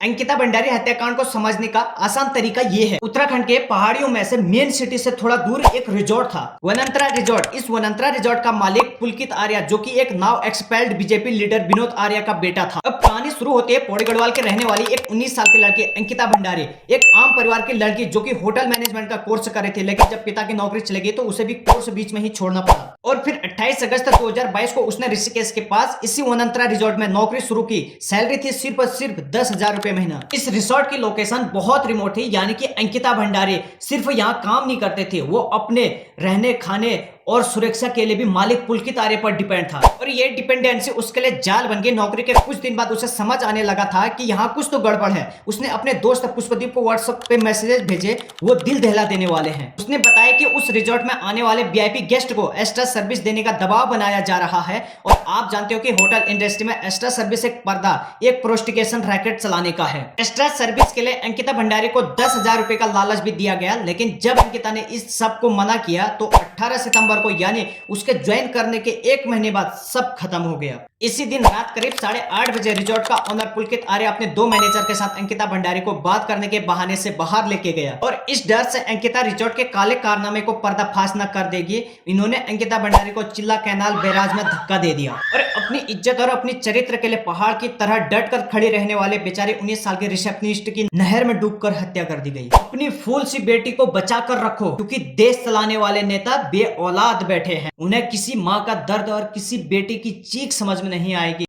अंकिता भंडारी हत्याकांड को समझने का आसान तरीका ये है। उत्तराखंड के पहाड़ियों में से मेन सिटी से थोड़ा दूर एक रिजॉर्ट था, वनांतरा रिजॉर्ट। इस वनांतरा रिजॉर्ट का मालिक पुलकित आर्या, जो कि एक now expelled BJP leader Vinod Arya का बेटा था। अब कहानी शुरू होती है पौड़ी गढ़वाल के रहने वाली एक 19 साल की लड़की अंकिता भंडारी, एक आम परिवार की लड़की जो कि होटल मैनेजमेंट का कोर्स कर रही थी, लेकिन जब पिता की नौकरी चली गई तो उसे भी कोर्स बीच में ही छोड़ना पड़ा। और फिर 28 अगस्त 2022 को उसने ऋषिकेश के पास इसी वनांतरा रिजॉर्ट में नौकरी शुरू की। सैलरी थी सिर्फ और सिर्फ 10,000 रुपए महीना। इस रिजॉर्ट की लोकेशन बहुत रिमोट थी, यानी कि अंकिता भंडारी सिर्फ यहाँ काम नहीं करते थे, वो अपने रहने खाने और सुरक्षा के लिए भी मालिक पुलकित आर्य पर डिपेंड था। और ये डिपेंडेंसी उसके लिए जाल बन गई। नौकरी के कुछ दिन बाद उसे समझ आने लगा था कि यहाँ कुछ तो गड़बड़ है। उसने अपने दोस्त पुष्पदीप को व्हाट्सएप पे मैसेजेस भेजे, वो दिल दहला देने वाले हैं। उसने बताया कि उस रिजॉर्ट में आने वाले वीआईपी गेस्ट को एक्स्ट्रा सर्विस देने का दबाव बनाया जा रहा है। और आप जानते हो कि होटल इंडस्ट्री में एक्स्ट्रा सर्विस एक पर्दा, एक प्रोस्टिकेशन रैकेट चलाने का है। एक्स्ट्रा सर्विस के लिए अंकिता भंडारी को 10,000 रुपए का लालच भी दिया गया, लेकिन जब अंकिता ने इस सब को मना किया तो 18 सितंबर को, यानी उसके ज्वाइन करने के एक महीने बाद, सब खत्म हो गया। इसी दिन रात करीब 8:30 बजे रिजॉर्ट का ओनर पुलकित आर्य अपने 2 मैनेजर के साथ अंकिता भंडारी को बात करने के बहाने से बाहर लेके गया। और इस डर से अंकिता रिजॉर्ट के काले कारनामे को पर्दाफाश न कर देगी, इन्होंने अंकिता भंडारी को चिल्ला कैनाल बैराज में धक्का दे दिया। और अपनी इज्जत और अपनी चरित्र के लिए पहाड़ की तरह डट कर खड़ी रहने वाले बेचारे 19 साल के रिसेप्शनिस्ट की नहर में डूबकर हत्या कर दी गई। अपनी फूल सी बेटी को बचा कर रखो, क्योंकि देश चलाने वाले नेता बे औलाद बैठे हैं। उन्हें किसी माँ का दर्द और किसी बेटी की चीख समझ में नहीं आएगी।